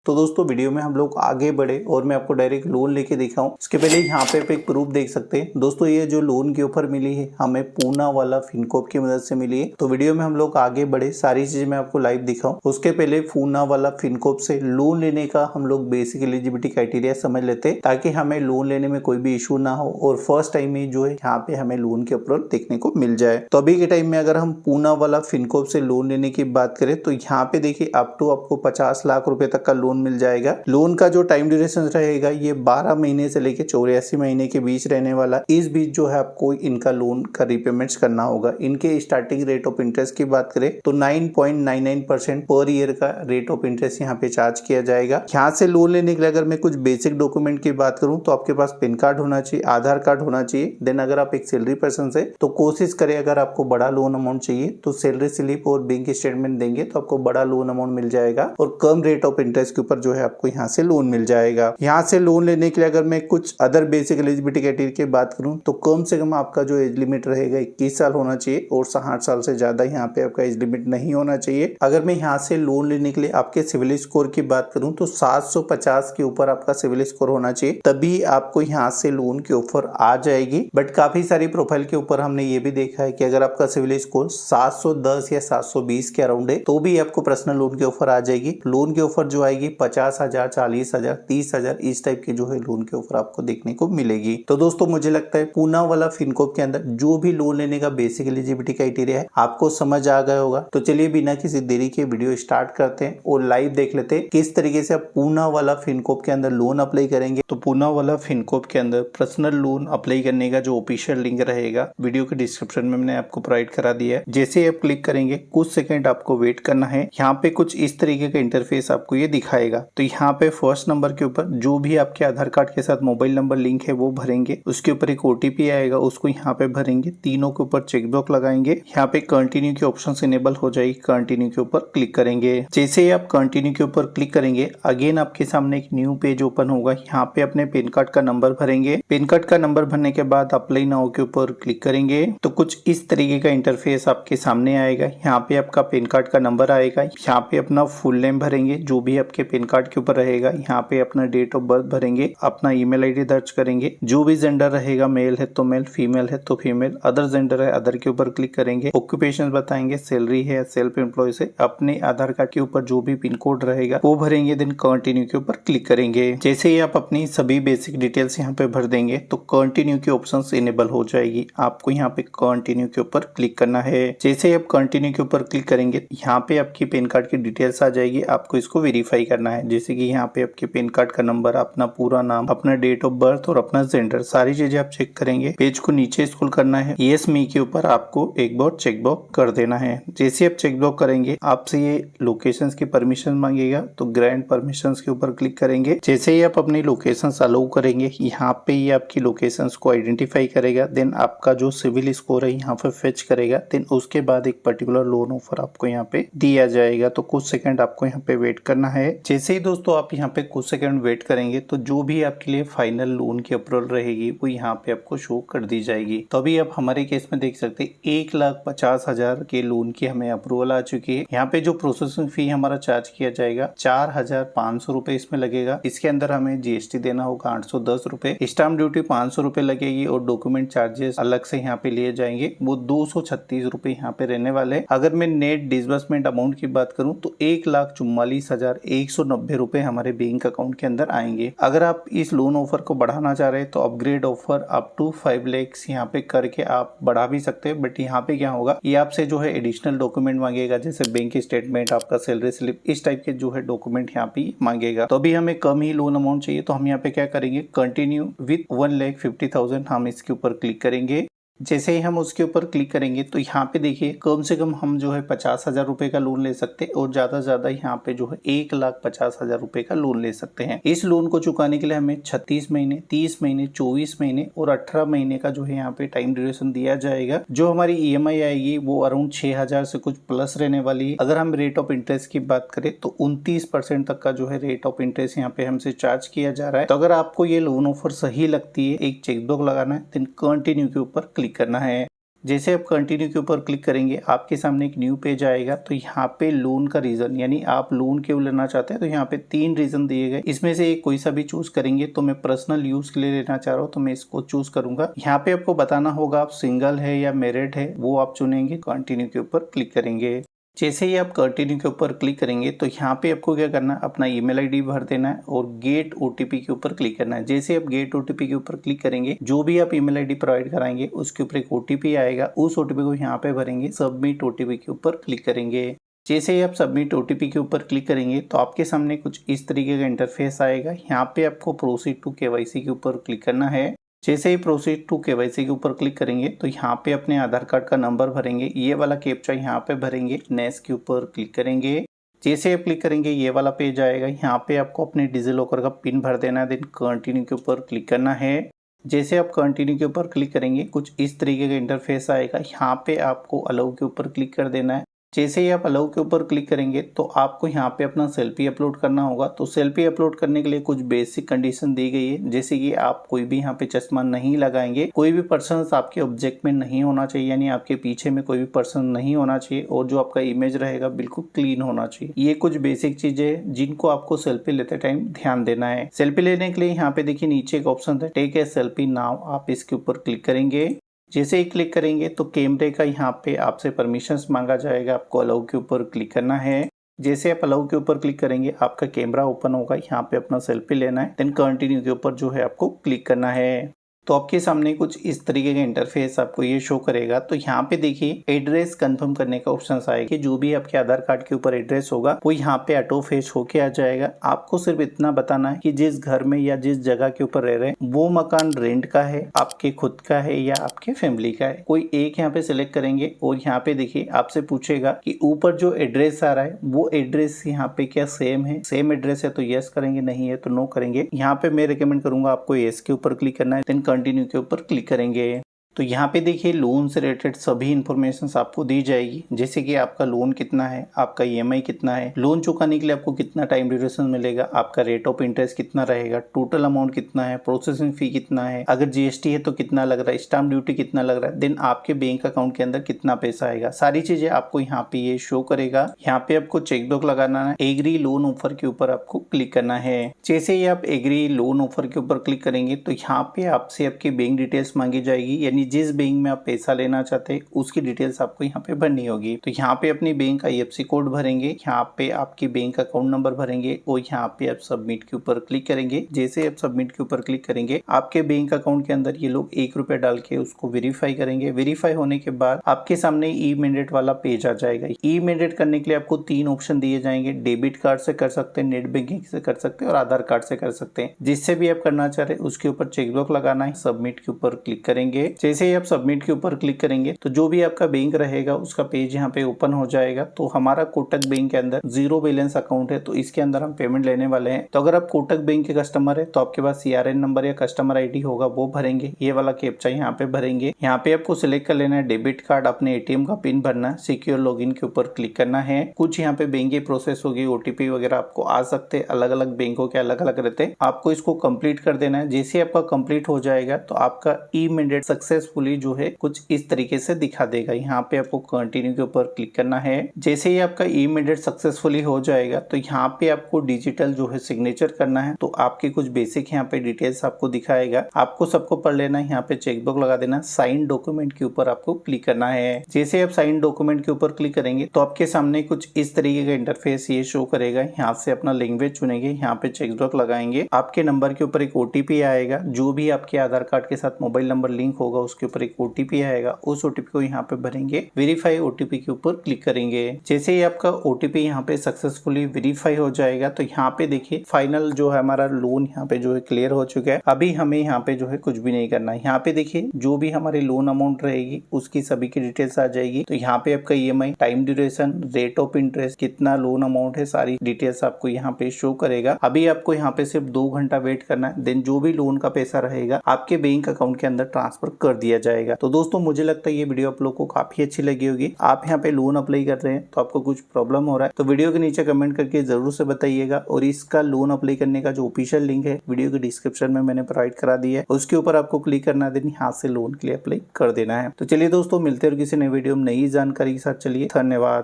तो दोस्तों वीडियो में हम लोग आगे बढ़े और मैं आपको डायरेक्ट लोन लेके दिखाऊं। इसके पहले यहाँ पे आप एक प्रूफ देख सकते हैं। दोस्तों ये जो लोन की ऑफर मिली है हमें पूना वाला फिनकॉर्प की मदद से मिली है। तो वीडियो में हम लोग आगे बढ़े, सारी चीजें मैं आपको लाइव दिखाऊं। उसके पहले पूना वाला फिनकॉर्प से लोन लेने का हम लोग बेसिक एलिजिबिलिटी क्राइटेरिया समझ लेते हैं, ताकि हमें लोन लेने में कोई भी इशू ना हो और फर्स्ट टाइम में जो है यहाँ पे हमें लोन के अप्रूवल देखने को मिल जाए। तो अभी के टाइम में अगर हम पूना वाला फिनकॉर्प से लोन लेने की बात करें तो यहाँ पे देखिए अप टू आपको 50 लाख रुपए तक का लोन मिल जाएगा। लोन का जो टाइम ड्यूरेशन रहेगा ये 12 महीने से लेकर 84 महीने के बीच रहने वाला। इस बीच जो है आपको इनका लोन का रिपेमेंट्स करना होगा। इनके स्टार्टिंग रेट ऑफ इंटरेस्ट की बात करें तो 9.99% पर ईयर का रेट ऑफ इंटरेस्ट यहाँ पे चार्ज किया जाएगा। यहाँ से लोन लेने के लिए अगर मैं कुछ बेसिक डॉक्यूमेंट की बात करूँ तो आपके पास पैन कार्ड होना चाहिए, आधार कार्ड होना चाहिए। देन अगर आप एक सैलरी पर्सन से तो कोशिश करें, अगर आपको बड़ा लोन अमाउंट चाहिए तो सैलरी स्लिप और बैंक स्टेटमेंट देंगे तो आपको बड़ा लोन अमाउंट मिल जाएगा और कम रेट ऑफ इंटरेस्ट के ऊपर जो है आपको यहाँ से लोन मिल जाएगा। यहाँ से लोन लेने के लिए अगर मैं कुछ अदर बेसिक एलिजिबिलिटी क्राइटेरिया की बात करूँ तो कम से कम आपका जो एज लिमिट रहेगा 21 साल होना चाहिए और 60 साल से ज्यादा यहाँ पे आपका एज लिमिट नहीं होना चाहिए। अगर मैं यहाँ से लोन लेने के लिए आपके सिविल स्कोर की बात करूँ तो 750 के ऊपर आपका सिविल स्कोर होना चाहिए, तभी आपको यहाँ से लोन की ऑफर आ जाएगी। बट काफी सारी प्रोफाइल के ऊपर हमने ये भी देखा है कि अगर आपका सिविल स्कोर 710 या 720 के अराउंड है तो भी आपको पर्सनल लोन की ऑफर आ जाएगी। लोन की ऑफर जो आएगी 50,000, 40,000, 30,000 इस टाइप की जो है लोन की ऑफर आपको देखने को मिलेगी। तो दोस्तों मुझे लगता है पूना वाला फिनकॉर्प के अंदर जो भी लोन लेने का बेसिक एलिजिबिलिटी क्राइटेरिया है आपको समझ आ गया होगा। तो चलिए बिना किसी देरी के वीडियो स्टार्ट करते हैं और लाइव देख लेते हैं किस तरीके से आप पूना वाला फिनकॉर्प के अंदर लोन अप्लाई करेंगे। तो पूना वाला फिनकॉर्प के अंदर पर्सनल लोन अप्लाई करने का जो ऑफिशियल लिंक रहेगा वीडियो के डिस्क्रिप्शन में मैंने आपको प्रोवाइड करा दिया है। जैसे ही आप क्लिक करेंगे कुछ सेकंड आपको वेट करना है। यहाँ पे कुछ इस तरीके का इंटरफेस आपको ये दिखाएगा। तो यहाँ पे फर्स्ट नंबर के ऊपर जो भी आपके आधार कार्ड के साथ मोबाइल नंबर लिंक है वो भरेंगे। उसके ऊपर एक ओटीपी आएगा, उसको यहाँ पे भरेंगे। तीनों के ऊपर चेकबॉक्स लगाएंगे। यहाँ पे कंटिन्यू के ऑप्शन इनेबल हो जाएगी, कंटिन्यू के ऊपर क्लिक करेंगे। जैसे ही आप कंटिन्यू के ऊपर क्लिक करेंगे अगेन आपके सामने एक न्यू पेज ओपन होगा। यहाँ पे अपने पैन कार्ड का नंबर भरेंगे। पैन कार्ड का नंबर भरने के बाद अप्लाई नाउ के ऊपर क्लिक करेंगे तो कुछ इस तरीके का इंटरफेस आपके सामने आएगा। यहाँ पे आपका पैन कार्ड का नंबर आएगा। यहाँ पे अपना फुल नेम भरेंगे जो भी आपके पैन कार्ड के ऊपर रहेगा। यहाँ पे अपना डेट ऑफ बर्थ भरेंगे, अपना ईमेल आईडी दर्ज करेंगे। जो भी जेंडर रहेगा, मेल है तो मेल, फीमेल है तो फीमेल, अदर जेंडर है अदर के ऊपर क्लिक करेंगे। ऑक्यूपेशन बताएंगे, सैलरी है, सेल्फ एम्प्लॉय से। अपने आधार कार्ड के ऊपर जो भी पिन कोड रहेगा वो भरेंगे। देन कंटिन्यू के ऊपर क्लिक करेंगे। जैसे ही आप अपनी सभी बेसिक डिटेल्स यहाँ पे भर देंगे तो कंटिन्यू की ऑप्शन इनेबल हो जाएगी। आपको यहाँ पे कंटिन्यू के ऊपर क्लिक करना है। जैसे ही आप कंटिन्यू के ऊपर क्लिक करेंगे यहाँ पे आपकी पैन कार्ड की डिटेल्स आ जाएगी। आपको इसको वेरीफाई करना है, जैसे कि यहाँ पे आपके पैन कार्ड का नंबर, अपना पूरा नाम, अपना डेट ऑफ बर्थ और अपना जेंडर, सारी चीजें आप चेक करेंगे। पेज को नीचे स्क्रॉल करना है। यस मी के ऊपर आपको एक बार चेकबॉक्स कर देना है। जैसे आप चेकबॉक्स करेंगे आपसे ये लोकेशंस की परमिशन मांगेगा तो ग्रांट परमिशंस के ऊपर क्लिक करेंगे। जैसे ही आप अपनी लोकेशंस अलाउ करेंगे यहाँ पे ये आपकी लोकेशंस को आइडेंटिफाई करेगा। देन आपका जो सिविल स्कोर है यहाँ पे फेच करेगा। देन उसके बाद एक पर्टिकुलर लोन ऑफर आपको यहाँ पे दिया जाएगा। तो कुछ सेकंड आपको यहाँ पे वेट करना है। जैसे ही दोस्तों आप यहाँ पे कुछ सेकंड वेट करेंगे तो जो भी आपके लिए फाइनल लोन की अप्रूवल रहेगी वो यहाँ पे आपको शो कर दी जाएगी। तो अभी आप हमारे केस में देख सकते हैं 1,50,000 के लोन की हमें अप्रूवल आ चुकी है। यहाँ पे जो प्रोसेसिंग फी हमारा चार्ज किया जाएगा 4,500 रुपए इसमें लगेगा। इसके अंदर हमें जीएसटी देना होगा 810 रुपए, स्टाम्प ड्यूटी 500 रुपए लगेगी और डॉक्यूमेंट चार्जेस अलग से यहाँ पे लिए जाएंगे, वो 236 रुपए यहाँ पे रहने वाले। अगर मैं नेट डिसबर्समेंट अमाउंट की बात करूँ तो 1,44,190 रुपए हमारे बैंक अकाउंट के अंदर आएंगे। अगर आप इस लोन ऑफर को बढ़ाना चाह रहे हैं तो upgrade offer up to 5 lakh यहाँ पे करके आप बढ़ा भी सकते हैं। बट यहाँ पे क्या होगा, ये आपसे जो है एडिशनल डॉक्यूमेंट मांगेगा, जैसे बैंक स्टेटमेंट, आपका सैलरी स्लिप, इस टाइप के जो है डॉक्यूमेंट यहाँ पे मांगेगा। तो अभी हमें कम ही लोन अमाउंट चाहिए तो हम यहाँ पे क्या करेंगे, कंटिन्यू विद 1,50,000 हम इसके ऊपर क्लिक करेंगे। जैसे ही हम उसके ऊपर क्लिक करेंगे तो यहाँ पे देखिए कम से कम हम जो है 50,000 रुपए का लोन ले सकते हैं और ज्यादा से ज्यादा यहाँ पे जो है 1,50,000 रुपए का लोन ले सकते हैं। इस लोन को चुकाने के लिए हमें 36 महीने, 30 महीने, 24 महीने और 18 महीने का जो है यहाँ पे टाइम ड्यूरेशन दिया जाएगा। जो हमारी ईएमआई आएगी वो अराउंड 6,000 से कुछ प्लस रहने वाली है। अगर हम रेट ऑफ इंटरेस्ट की बात करें तो 29% तक का जो है रेट ऑफ इंटरेस्ट यहाँ पे हमसे चार्ज किया जा रहा है। तो अगर आपको ये लोन ऑफर सही लगती है, एक चेकबॉक्स लगाना है, देन कंटिन्यू के ऊपर क्लिक करना है। जैसे आप कंटिन्यू के ऊपर क्लिक करेंगे आपके सामने एक न्यू पेज आएगा। तो यहाँ पे लोन का रीजन यानी आप लोन क्यों लेना चाहते हैं, तो यहाँ पे 3 रीजन दिए गए, इसमें से एक कोई सा भी चूज करेंगे। तो मैं पर्सनल यूज के लिए लेना चाह रहा हूँ तो मैं इसको चूज करूंगा। यहाँ पे आपको बताना होगा आप सिंगल है या मैरिड है, वो आप चुनेंगे। कंटिन्यू के ऊपर क्लिक करेंगे। जैसे ही आप कंटिन्यू के ऊपर क्लिक करेंगे तो यहाँ पे आपको क्या करना है, अपना ईमेल आईडी भर देना है और गेट ओटीपी के ऊपर क्लिक करना है। जैसे आप गेट ओटीपी के ऊपर क्लिक करेंगे, जो भी आप ईमेल आईडी प्रोवाइड कराएंगे उसके ऊपर एक ओटीपी आएगा, उस ओटीपी को यहाँ पे भरेंगे। सबमिट ओटीपी के ऊपर क्लिक करेंगे। जैसे ही आप सबमिट ओटीपी के ऊपर क्लिक करेंगे तो आपके सामने कुछ इस तरीके का इंटरफेस आएगा। यहाँ पे आपको प्रोसीड टू केवाईसी के ऊपर क्लिक करना है। जैसे ही प्रोसीड टू केवाईसी के ऊपर क्लिक करेंगे तो यहाँ पे अपने आधार कार्ड का नंबर भरेंगे, ये वाला कैप्चा यहाँ पे भरेंगे। नेक्स्ट के ऊपर क्लिक करेंगे। जैसे आप क्लिक करेंगे ये वाला पेज आएगा। यहाँ पे आपको अपने डिजिलॉकर का पिन भर देना है, देन कंटिन्यू के ऊपर क्लिक करना है। जैसे आप कंटिन्यू के ऊपर क्लिक करेंगे कुछ इस तरीके का इंटरफेस आएगा। यहाँ पे आपको अलाउ के ऊपर क्लिक कर देना है। जैसे ही आप अलाउ के ऊपर क्लिक करेंगे तो आपको यहाँ पे अपना सेल्फी अपलोड करना होगा। तो सेल्फी अपलोड करने के लिए कुछ बेसिक कंडीशन दी गई है, जैसे कि आप कोई भी यहाँ पे चश्मा नहीं लगाएंगे, कोई भी पर्सन आपके ऑब्जेक्ट में नहीं होना चाहिए, यानी आपके पीछे में कोई भी पर्सन नहीं होना चाहिए, और जो आपका इमेज रहेगा बिल्कुल क्लीन होना चाहिए। ये कुछ बेसिक चीजें हैं जिनको आपको सेल्फी लेते टाइम ध्यान देना है। सेल्फी लेने के लिए यहाँ पे देखिए नीचे एक ऑप्शन है टेक ए सेल्फी नाउ, आप इसके ऊपर क्लिक करेंगे। जैसे ही क्लिक करेंगे तो कैमरे का यहाँ पे आपसे परमिशंस मांगा जाएगा, आपको अलाउ के ऊपर क्लिक करना है। जैसे आप अलाउ के ऊपर क्लिक करेंगे आपका कैमरा ओपन होगा, यहाँ पे अपना सेल्फी लेना है, देन कंटिन्यू के ऊपर जो है आपको क्लिक करना है। तो आपके सामने कुछ इस तरीके का इंटरफेस आपको ये शो करेगा। तो यहाँ पे देखिए एड्रेस कंफर्म करने का ऑप्शन आएगा, जो भी आपके आधार कार्ड के ऊपर एड्रेस होगा वो यहाँ पे ऑटो फेच होके आ जाएगा। आपको सिर्फ इतना बताना है कि जिस घर में या जिस जगह के ऊपर रह रहे हैं वो मकान रेंट का है, आपके खुद का है या आपके फैमिली का है, कोई एक यहाँ पे सिलेक्ट करेंगे। और यहाँ पे देखिए आपसे पूछेगा कि ऊपर जो एड्रेस आ रहा है वो एड्रेस यहाँ पे क्या सेम है, सेम एड्रेस है तो यस करेंगे, नहीं है तो नो करेंगे। यहाँ पे मैं रिकमेंड करूंगा आपको यस के ऊपर क्लिक करना है, देन कंटिन्यू के ऊपर क्लिक करेंगे। तो यहाँ पे देखिए लोन से रिलेटेड सभी इन्फॉर्मेशन आपको दी जाएगी, जैसे कि आपका लोन कितना है, आपका ईएमआई कितना है, लोन चुकाने के लिए आपको कितना टाइम ड्यूरेशन मिलेगा, आपका रेट ऑफ इंटरेस्ट कितना रहेगा, टोटल अमाउंट कितना है, प्रोसेसिंग फी कितना है, अगर जीएसटी है तो कितना लग रहा है, स्टाम्प ड्यूटी कितना लग रहा है, देन आपके बैंक अकाउंट के अंदर कितना पैसा आएगा, सारी चीजें आपको यहाँ पे ये शो करेगा। यहाँ पे आपको चेकबॉक्स लगाना है, एग्री लोन ऑफर के ऊपर आपको क्लिक करना है। जैसे ही आप एग्री लोन ऑफर के ऊपर क्लिक करेंगे तो यहाँ पे आपसे आपकी बैंक डिटेल्स मांगी जाएगी, यानी जिस बैंक में आप पैसा लेना चाहते हैं उसकी डिटेल्स आपको यहाँ पे भरनी होगी। तो यहाँ पे अपनी बैंक का IFSC कोड भरेंगे, यहाँ पे आपकी बैंक अकाउंट नंबर भरेंगे और यहाँ पे आप सबमिट के ऊपर क्लिक करेंगे। जैसे आप सबमिट के ऊपर क्लिक करेंगे आपके बैंक अकाउंट के अंदर ये लोग 1 रुपया डाल के उसको वेरीफाई करेंगे। वेरीफाई होने के बाद आपके सामने ई मैंडेट वाला पेज आ जाएगा। ई मैंडेट करने के लिए आपको 3 ऑप्शन दिए जाएंगे, डेबिट कार्ड से कर सकते हैं, नेट बैंकिंग से कर सकते हैं और आधार कार्ड से कर सकते हैं। जिससे भी आप करना चाह रहे हैं उसके ऊपर चेकबॉक्स लगाना है, सबमिट के ऊपर क्लिक करेंगे। जैसे ही आप सबमिट के ऊपर क्लिक करेंगे तो जो भी आपका बैंक रहेगा उसका पेज यहाँ पे ओपन हो जाएगा। तो हमारा कोटक बैंक के अंदर 0 बैलेंस अकाउंट है तो इसके अंदर हम पेमेंट लेने वाले हैं। तो अगर आप कोटक बैंक के कस्टमर है तो आपके पास CRN नंबर या कस्टमर ID होगा, वो भरेंगे, ये वाला कैप्चा यहाँ पे भरेंगे। यहाँ पे आपको सिलेक्ट कर लेना है डेबिट कार्ड, अपने ATM का पिन भरना है, सिक्योर लॉगिन के ऊपर क्लिक करना है। कुछ यहाँ पे बैंक की प्रोसेस होगी, OTP वगैरह आपको आ सकते हैं, अलग अलग बैंकों के अलग अलग रहते हैं, आपको इसको कंप्लीट कर देना है। जैसे आपका कंप्लीट हो जाएगा तो आपका ई मैंडेट सक्सेसफुली जो है कुछ इस तरीके से दिखा देगा। यहाँ पे आपको कंटिन्यू के ऊपर क्लिक करना है। जैसे ही आपका ई मैंडेट सक्सेसफुली हो जाएगा तो यहाँ पे आपको डिजिटल जो है सिग्नेचर करना है। तो आपके कुछ बेसिक यहाँ पे डिटेल्स आपको दिखाएगा, आपको सबको पढ़ लेना है। यहाँ पे चेकबॉक्स लगा देना, साइन डॉक्यूमेंट के ऊपर आपको क्लिक करना है। जैसे आप साइन डॉक्यूमेंट के ऊपर क्लिक करेंगे तो आपके सामने कुछ इस तरीके का इंटरफेस ये शो करेगा। यहाँ से अपना लैंग्वेज चुनेंगे, यहाँ पे चेकबॉक्स लगाएंगे, आपके नंबर के ऊपर एक OTP आएगा, जो भी आपके आधार कार्ड के साथ मोबाइल नंबर लिंक होगा उसके ऊपर एक OTP आएगा, उस OTP को यहाँ पे भरेंगे। वेरीफाई OTP के ऊपर क्लिक करेंगे। जैसे ही आपका OTP यहाँ पे सक्सेसफुली वेरीफाई हो जाएगा तो यहाँ पे देखिए फाइनल जो है हमारा लोन यहाँ पे जो है क्लियर हो चुका है। अभी हमें यहाँ पे जो है कुछ भी नहीं करना है। यहाँ पे देखिए जो भी हमारी लोन अमाउंट रहेगी उसकी सभी की डिटेल्स आ जाएगी। तो यहाँ पे आपका EMI, time duration, rate of interest, कितना लोन अमाउंट है, सारी डिटेल्स आपको यहाँ पे शो करेगा। अभी आपको यहाँ पे सिर्फ 2 घंटा वेट करना है, देन जो भी लोन का पैसा रहेगा आपके बैंक अकाउंट के अंदर ट्रांसफर कर दिया जाएगा। तो दोस्तों मुझे लगता है ये वीडियो आप लोग को काफी अच्छी लगी होगी। आप यहाँ पे लोन अप्लाई कर रहे हैं तो आपको कुछ प्रॉब्लम हो रहा है तो वीडियो के नीचे कमेंट करके जरूर से बताइएगा। और इसका लोन अप्लाई करने का जो ऑफिशियल लिंक है वीडियो के डिस्क्रिप्शन में मैंने प्रोवाइड करा दिया है, उसके ऊपर आपको क्लिक करना देनी, हाथ से लोन के लिए अप्लाई कर देना है। तो चलिए दोस्तों मिलते हैं किसी नए वीडियो में नई जानकारी के साथ। चलिए धन्यवाद।